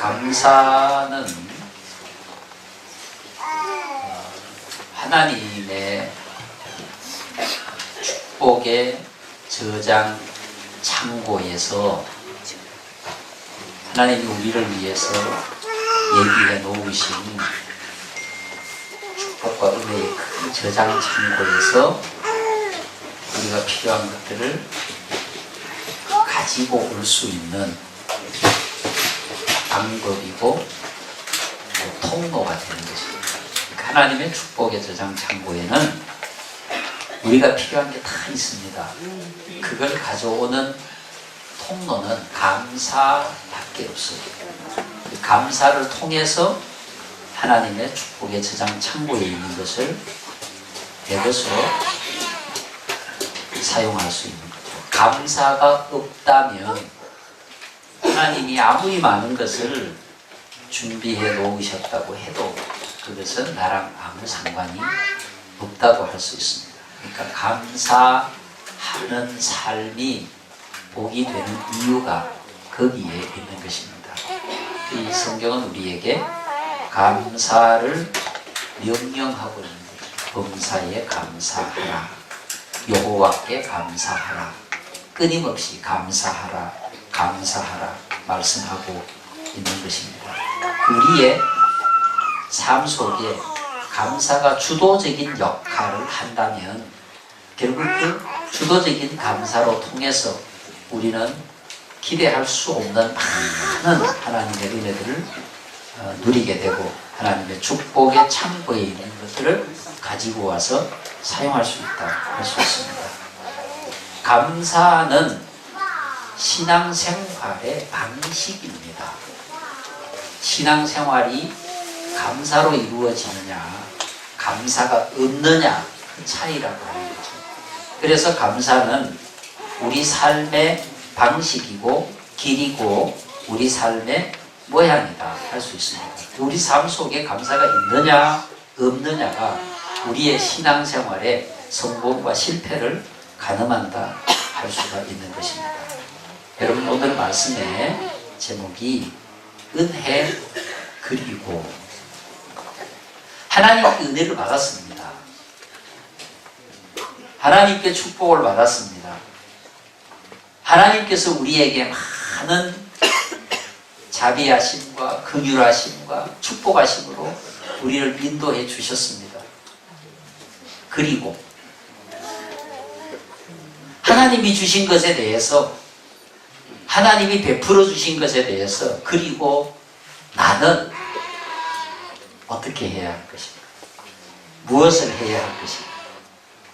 감사는 하나님의 축복의 저장 창고에서 하나님이 우리를 위해서 예비해 놓으신 축복과 은혜의 큰 저장 창고에서 우리가 필요한 것들을 가지고 올 수 있는 방법이고 통로가 되는 것입니다. 하나님의 축복의 저장 창고에는 우리가 필요한 게 다 있습니다. 그걸 가져오는 통로는 감사밖에 없어요. 그 감사를 통해서 하나님의 축복의 저장 창고에 있는 것을 내것으로 사용할 수 있는 거죠. 감사가 없다면 하나님이 아무리 많은 것을 준비해 놓으셨다고 해도 그것은 나랑 아무 상관이 없다고 할 수 있습니다. 그러니까 감사하는 삶이 복이 되는 이유가 거기에 있는 것입니다. 이 성경은 우리에게 감사를 명령하고 있는 거죠. 범사에 감사하라. 여호와께 감사하라. 끊임없이 감사하라. 감사하라. 말씀하고 있는 것입니다. 우리의 삶 속에 감사가 주도적인 역할을 한다면 결국 그 주도적인 감사로 통해서 우리는 기대할 수 없는 많은 하나님의 은혜들을 누리게 되고 하나님의 축복의 창고에 있는 것들을 가지고 와서 사용할 수 있다 할 수 있습니다. 감사는 신앙생활의 방식입니다. 신앙생활이 감사로 이루어지느냐 감사가 없느냐 그 차이라고 하는 거죠. 그래서 감사는 우리 삶의 방식이고 길이고 우리 삶의 모양이다 할 수 있습니다. 우리 삶 속에 감사가 있느냐 없느냐가 우리의 신앙생활의 성공과 실패를 가늠한다 할 수가 있는 것입니다. 여러분 오늘 말씀의 제목이 은혜 그리고 하나님께 은혜를 받았습니다. 하나님께 축복을 받았습니다. 하나님께서 우리에게 많은 자비하심과 긍휼하심과 축복하심으로 우리를 인도해 주셨습니다. 그리고 하나님이 주신 것에 대해서 하나님이 베풀어 주신 것에 대해서 그리고 나는 어떻게 해야 할 것인가? 무엇을 해야 할 것인가?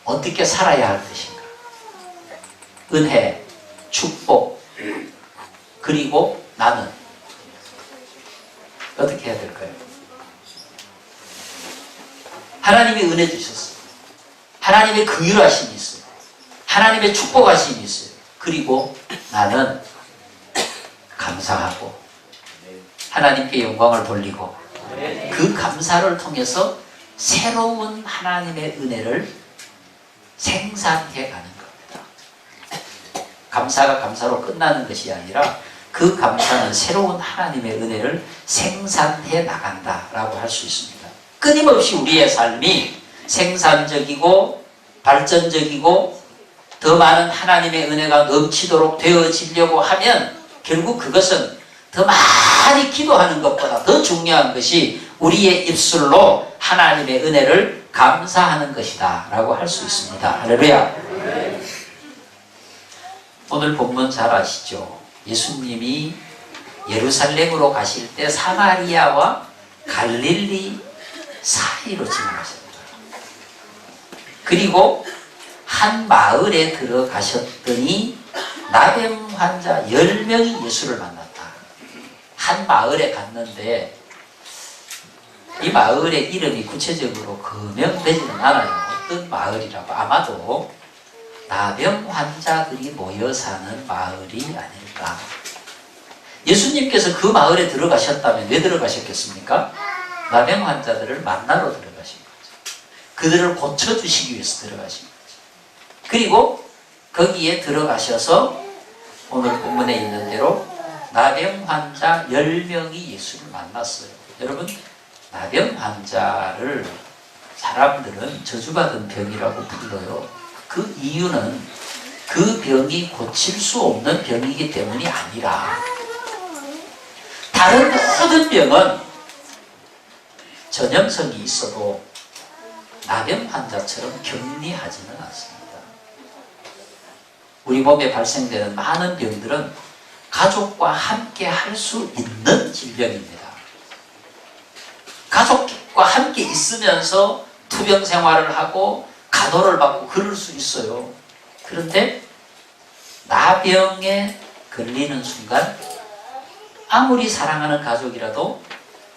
어떻게 살아야 할 것인가? 은혜, 축복, 그리고 나는 어떻게 해야 될까요? 하나님이 은혜 주셨어요. 하나님의 긍휼하심이 있어요. 하나님의 축복하심이 있어요. 그리고 나는 감사하고 하나님께 영광을 돌리고 그 감사를 통해서 새로운 하나님의 은혜를 생산해 가는 겁니다. 감사가 감사로 끝나는 것이 아니라 그 감사는 새로운 하나님의 은혜를 생산해 나간다라고 할 수 있습니다. 끊임없이 우리의 삶이 생산적이고 발전적이고 더 많은 하나님의 은혜가 넘치도록 되어지려고 하면 결국 그것은 더 많이 기도하는 것보다 더 중요한 것이 우리의 입술로 하나님의 은혜를 감사하는 것이다 라고 할 수 있습니다. 할렐루야. 오늘 본문 잘 아시죠? 예수님이 예루살렘으로 가실 때 사마리아와 갈릴리 사이로 지나가셨다. 그리고 한 마을에 들어가셨더니 나병 환자 10명이 예수를 만났다. 한 마을에 갔는데 이 마을의 이름이 구체적으로 거명되지는 않아요. 어떤 마을이라고. 아마도 나병 환자들이 모여 사는 마을이 아닐까. 예수님께서 그 마을에 들어가셨다면 왜 들어가셨겠습니까? 나병 환자들을 만나러 들어가신 거죠. 그들을 고쳐주시기 위해서 들어가신 거죠. 그리고 거기에 들어가셔서 오늘 본문에 있는 대로 나병 환자 10명이 예수를 만났어요. 여러분, 나병 환자를 사람들은 저주받은 병이라고 불러요. 그 이유는 그 병이 고칠 수 없는 병이기 때문이 아니라 다른 모든 병은 전염성이 있어도 나병 환자처럼 격리하지는 않습니다. 우리 몸에 발생되는 많은 병들은 가족과 함께 할 수 있는 질병입니다. 가족과 함께 있으면서 투병 생활을 하고 간호를 받고 그럴 수 있어요. 그런데 나병에 걸리는 순간 아무리 사랑하는 가족이라도,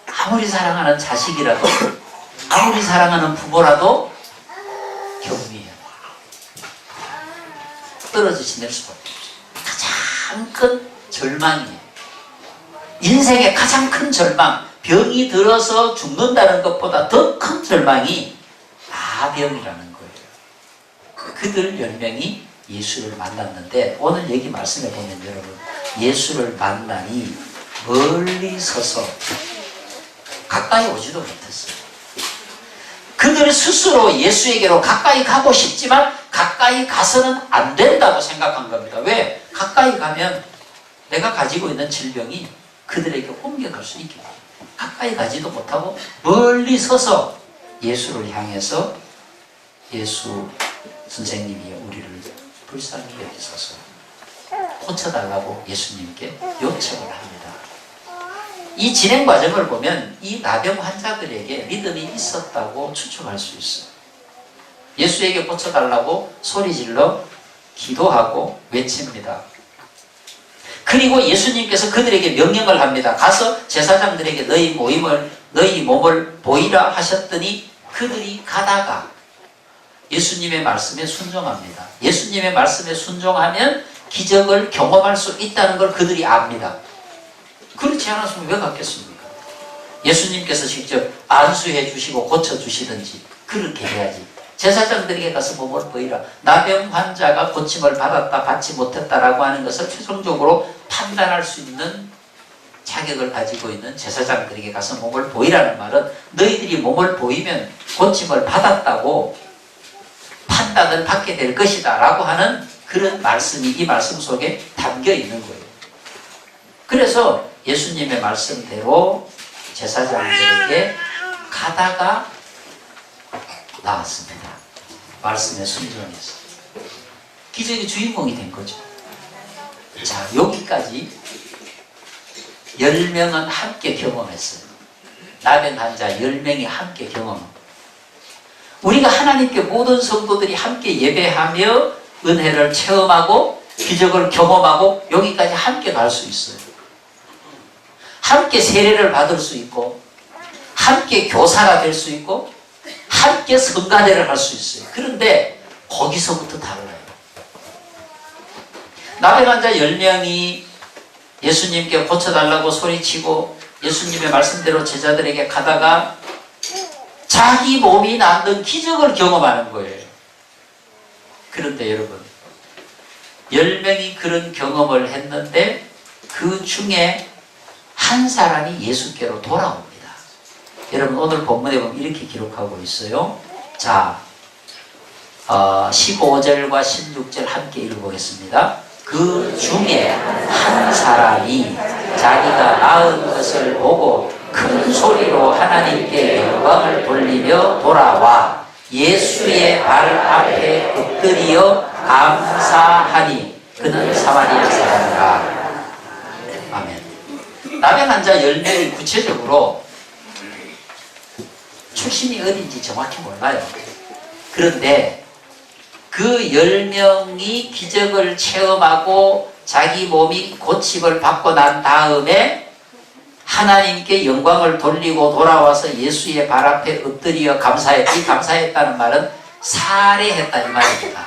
아무리 사랑하는 자식이라도, 아무리 사랑하는 부모라도 격리해요. 떨어져 지낼 수밖에 없어요. 가장 큰 절망이에요. 인생의 가장 큰 절망, 병이 들어서 죽는다는 것보다 더 큰 절망이 나병이라는 거예요. 그들 10명이 예수를 만났는데 오늘 여기 말씀해 보면 여러분, 예수를 만나니 멀리 서서 가까이 오지도 못했어요. 그들 스스로 예수에게로 가까이 가고 싶지만 가까이 가서는 안 된다고 생각한 겁니다. 왜? 가까이 가면 내가 가지고 있는 질병이 그들에게 옮겨갈 수 있기 때문에 가까이 가지도 못하고 멀리 서서 예수를 향해서 예수 선생님이 우리를 불쌍히 여기소서 고쳐달라고 예수님께 요청을 합니다. 이 진행 과정을 보면 이 나병 환자들에게 믿음이 있었다고 추측할 수 있어요. 예수에게 고쳐달라고 소리질러 기도하고 외칩니다. 그리고 예수님께서 그들에게 명령을 합니다. 가서 제사장들에게 너희 몸을 보이라 하셨더니 그들이 가다가 예수님의 말씀에 순종합니다. 예수님의 말씀에 순종하면 기적을 경험할 수 있다는 걸 그들이 압니다. 그렇지 않았으면 왜 갔겠습니까? 예수님께서 직접 안수해 주시고 고쳐주시든지 그렇게 해야지. 제사장들에게 가서 몸을 보이라. 나병 환자가 고침을 받았다 받지 못했다라고 하는 것을 최종적으로 판단할 수 있는 자격을 가지고 있는 제사장들에게 가서 몸을 보이라는 말은 너희들이 몸을 보이면 고침을 받았다고 판단을 받게 될 것이다 라고 하는 그런 말씀이 이 말씀 속에 담겨 있는 거예요. 그래서 예수님의 말씀대로 제사장들에게 가다가 나왔습니다. 말씀에 순종해서 기적의 주인공이 된 거죠. 자, 여기까지 10명은 함께 경험했어요. 나병 환자 10명이 함께 경험합니다. 우리가 하나님께 모든 성도들이 함께 예배하며 은혜를 체험하고 기적을 경험하고 여기까지 함께 갈 수 있어요. 함께 세례를 받을 수 있고 함께 교사가 될 수 있고 함께 성가대를 할 수 있어요. 그런데 거기서부터 달라요. 나병 환자 10명이 예수님께 고쳐달라고 소리치고 예수님의 말씀대로 제자들에게 가다가 자기 몸이 낫는 기적을 경험하는 거예요. 그런데 여러분, 10명이 그런 경험을 했는데 그 중에 한 사람이 예수께로 돌아옵니다. 여러분, 오늘 본문에 보면 이렇게 기록하고 있어요. 자, 15절과 16절 함께 읽어보겠습니다. 그 중에 한 사람이 자기가 나은 것을 보고 큰 소리로 하나님께 영광을 돌리며 돌아와 예수의 발 앞에 엎드려 감사하니 그는 사마리아 사람이라. 아멘. 나병 환자 10명이 구체적으로 출신이 어딘지 정확히 몰라요. 그런데 그 10명이 기적을 체험하고 자기 몸이 고침을 받고 난 다음에 하나님께 영광을 돌리고 돌아와서 예수의 발 앞에 엎드려 감사했지. 감사했다는 말은 살해했다 이 말입니다.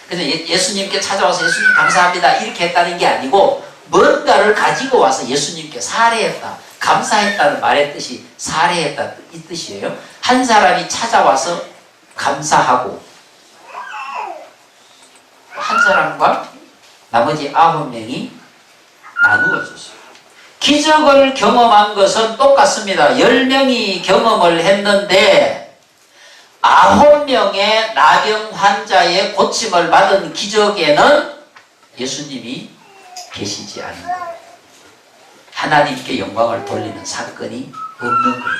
그래서 예수님께 찾아와서 예수님 감사합니다 이렇게 했다는 게 아니고 뭔가를 가지고 와서 예수님께 살해했다, 감사했다는 말의 뜻이 살해했다 이 뜻이에요. 한 사람이 찾아와서 감사하고 한 사람과 나머지 9명이 나누어 줬어요. 기적을 경험한 것은 똑같습니다. 10명이 경험을 했는데 9명의 나병 환자의 고침을 받은 기적에는 예수님이 계시지 않은 거예요. 하나님께 영광을 돌리는 사건이 없는 거예요.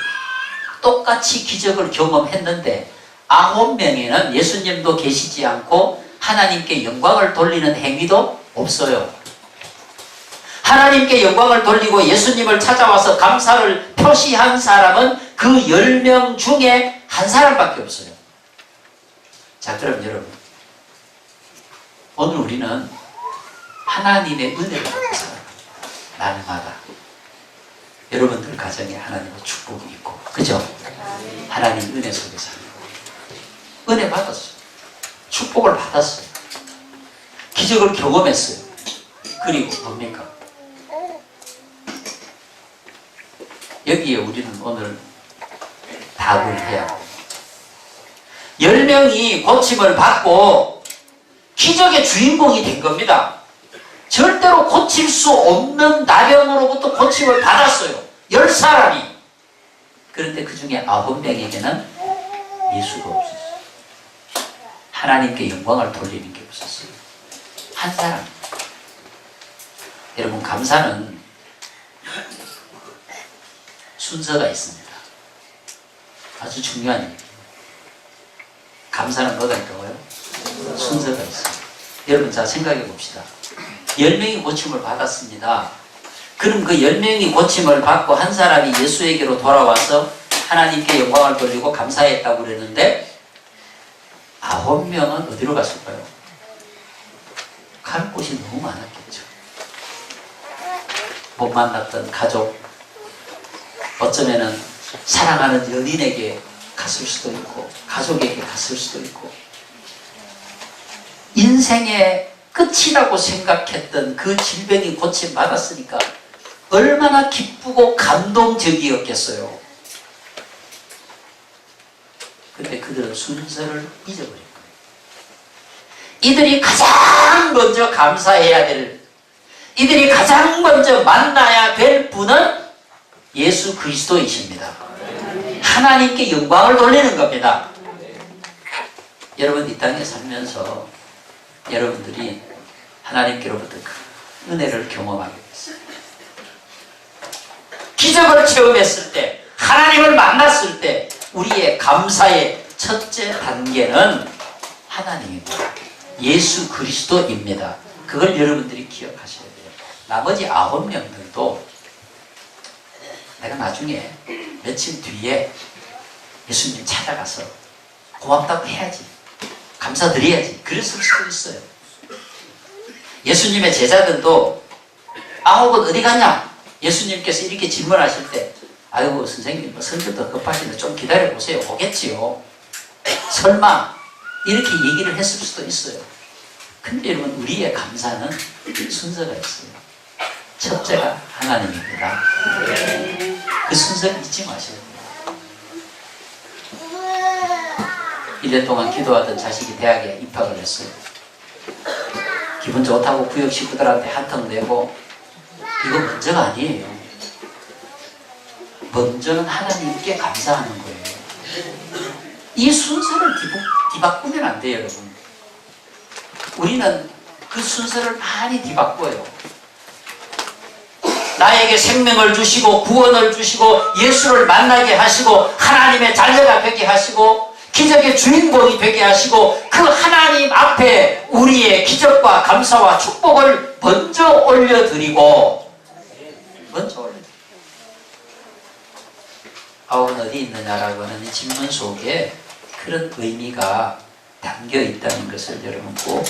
똑같이 기적을 경험했는데 9명에는 예수님도 계시지 않고 하나님께 영광을 돌리는 행위도 없어요. 하나님께 영광을 돌리고 예수님을 찾아와서 감사를 표시한 사람은 그 10명 중에 한 사람밖에 없어요. 자, 그럼 여러분, 오늘 우리는 하나님의 은혜를 받고 살아요. 날마다. 여러분들 가정에 하나님의 축복이 있고, 그죠? 하나님 은혜 속에 살아요. 은혜 받았어요. 축복을 받았어요. 기적을 경험했어요. 그리고 뭡니까? 여기에 우리는 오늘 답을 해야 합니다. 10명이 고침을 받고 기적의 주인공이 된 겁니다. 절대로 고칠 수 없는 나병으로부터 고침을 받았어요. 10사람이. 그런데 그 중에 9명에게는 예수가 없었어요. 하나님께 영광을 돌리는 게 없었어요. 한 사람. 여러분, 감사는 순서가 있습니다. 아주 중요한 얘기예요. 감사는 뭐가 있다고요? 순서가 있어요. 여러분, 자, 생각해 봅시다. 10명이 고침을 받았습니다. 그럼 그 10명이 고침을 받고 한 사람이 예수에게로 돌아와서 하나님께 영광을 돌리고 감사했다고 그랬는데 9명은 어디로 갔을까요? 갈 곳이 너무 많았겠죠. 못 만났던 가족, 어쩌면은 사랑하는 연인에게 갔을 수도 있고 가족에게 갔을 수도 있고 인생의 끝이라고 생각했던 그 질병이 고침받았으니까 얼마나 기쁘고 감동적이었겠어요. 근데 그들은 순서를 잊어버린 거예요. 이들이 가장 먼저 감사해야 될, 이들이 가장 먼저 만나야 될 분은 예수 그리스도이십니다. 하나님께 영광을 돌리는 겁니다. 여러분, 이 땅에 살면서 여러분들이 하나님께로부터 큰 은혜를 경험하게 됐어요. 기적을 체험했을 때, 하나님을 만났을 때 우리의 감사의 첫째 단계는 하나님입니다. 예수 그리스도입니다. 그걸 여러분들이 기억하셔야 돼요. 나머지 9명들도 내가 나중에 며칠 뒤에 예수님 찾아가서 고맙다고 해야지, 감사드려야지, 그랬을 수도 있어요. 예수님의 제자들도 9은 어디 갔냐? 예수님께서 이렇게 질문하실 때, 아이고 선생님, 설교도 급하신데 좀 기다려보세요, 오겠지요. 설마 이렇게 얘기를 했을 수도 있어요. 근데 여러분, 우리의 감사는 순서가 있어요. 첫째가 하나님입니다. 그 순서를 잊지 마셔야 돼요. 1년 동안 기도하던 자식이 대학에 입학을 했어요. 기분 좋다고 구역 식구들한테 한턱 내고, 이거 먼저가 아니에요. 먼저는 하나님께 감사하는 거예요. 이 순서를 뒤바꾸면 안 돼요, 여러분. 우리는 그 순서를 많이 뒤바꿔요. 나에게 생명을 주시고 구원을 주시고 예수를 만나게 하시고 하나님의 자녀가 되게 하시고 기적의 주인공이 되게 하시고 그 하나님 앞에 우리의 기적과 감사와 축복을 먼저 올려드리고, 아홉은 어디 있느냐라고 하는 이 질문 속에 그런 의미가 담겨 있다는 것을 여러분 꼭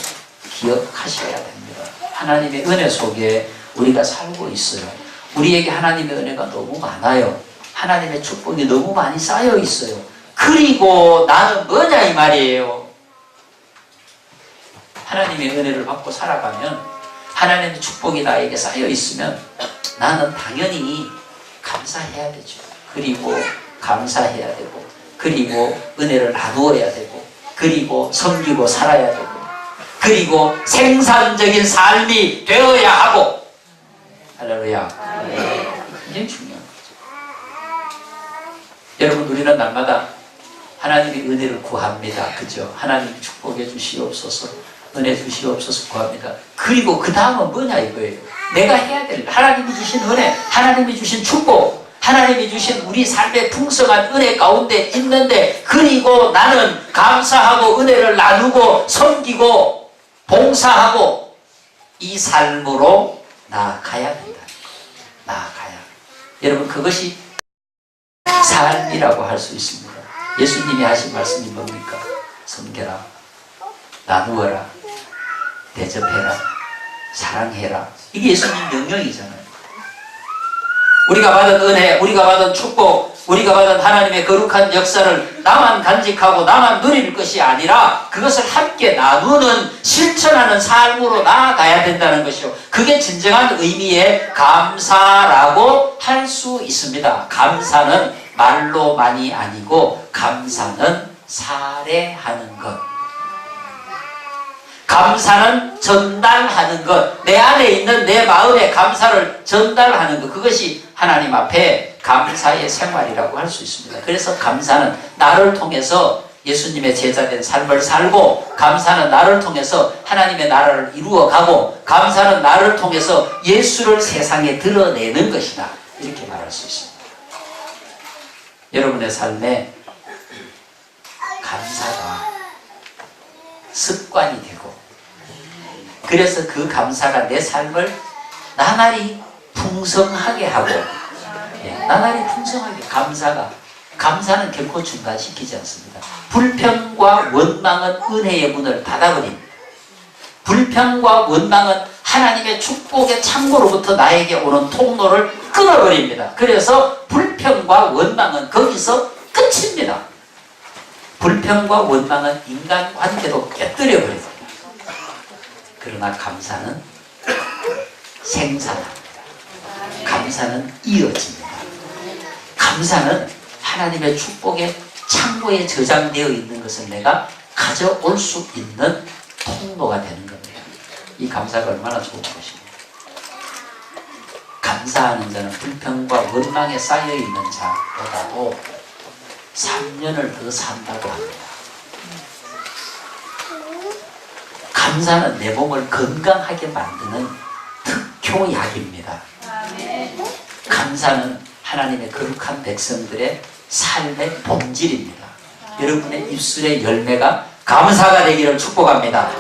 기억하셔야 됩니다. 하나님의 은혜 속에 우리가 살고 있어요. 우리에게 하나님의 은혜가 너무 많아요. 하나님의 축복이 너무 많이 쌓여 있어요. 그리고 나는 뭐냐 이 말이에요. 하나님의 은혜를 받고 살아가면, 하나님의 축복이 나에게 쌓여 있으면 나는 당연히 감사해야 되죠. 그리고 감사해야 되고, 그리고 은혜를 나누어야 되고, 그리고 섬기고 살아야 되고, 그리고 생산적인 삶이 되어야 하고, 할렐루야. 굉장히 중요한 거죠. 여러분, 우리는 날마다 하나님의 은혜를 구합니다. 그죠? 하나님 축복해 주시옵소서, 은혜 주시옵소서 구합니다. 그리고 그 다음은 뭐냐 이거예요. 내가 해야 될 하나님이 주신 은혜, 하나님이 주신 축복, 하나님이 주신 우리 삶의 풍성한 은혜 가운데 있는데, 그리고 나는 감사하고 은혜를 나누고 섬기고 봉사하고 이 삶으로 나아가야 된다는 거. 나아가야. 여러분, 그것이 삶이라고 할 수 있습니다. 예수님이 하신 말씀이 뭡니까? 섬겨라, 나누어라, 대접해라, 사랑해라. 이게 예수님 명령이잖아요. 우리가 받은 은혜, 우리가 받은 축복, 우리가 받은 하나님의 거룩한 역사를 나만 간직하고 나만 누릴 것이 아니라 그것을 함께 나누는, 실천하는 삶으로 나아가야 된다는 것이요. 그게 진정한 의미의 감사라고 할 수 있습니다. 감사는 말로만이 아니고 감사는 살해하는 것. 감사는 전달하는 것. 내 안에 있는 내 마음의 감사를 전달하는 것. 그것이 하나님 앞에 감사의 생활이라고 할 수 있습니다. 그래서 감사는 나를 통해서 예수님의 제자된 삶을 살고, 감사는 나를 통해서 하나님의 나라를 이루어가고, 감사는 나를 통해서 예수를 세상에 드러내는 것이다. 이렇게 말할 수 있습니다. 여러분의 삶에 감사가 습관이 되고, 그래서 그 감사가 내 삶을 나날이 풍성하게 하고, 나날이 풍성하게. 감사는 결코 중단시키지 않습니다. 불평과 원망은 은혜의 문을 닫아버립니다. 불평과 원망은 하나님의 축복의 창고로부터 나에게 오는 통로를 끊어버립니다. 그래서 불평과 원망은 거기서 끝입니다. 불평과 원망은 인간관계도 깨뜨려버립니다. 그러나 감사는 생산합니다. 감사는 이어집니다. 감사는 하나님의 축복의 창고에 저장되어 있는 것을 내가 가져올 수 있는 통로가 되는 겁니다. 이 감사가 얼마나 좋은 것입니까? 감사하는 자는 불평과 원망에 쌓여있는 자보다도 3년을 더 산다고 합니다. 감사는 내 몸을 건강하게 만드는 특효약입니다. 감사는 하나님의 거룩한 백성들의 삶의 본질입니다. 여러분의 입술의 열매가 감사가 되기를 축복합니다.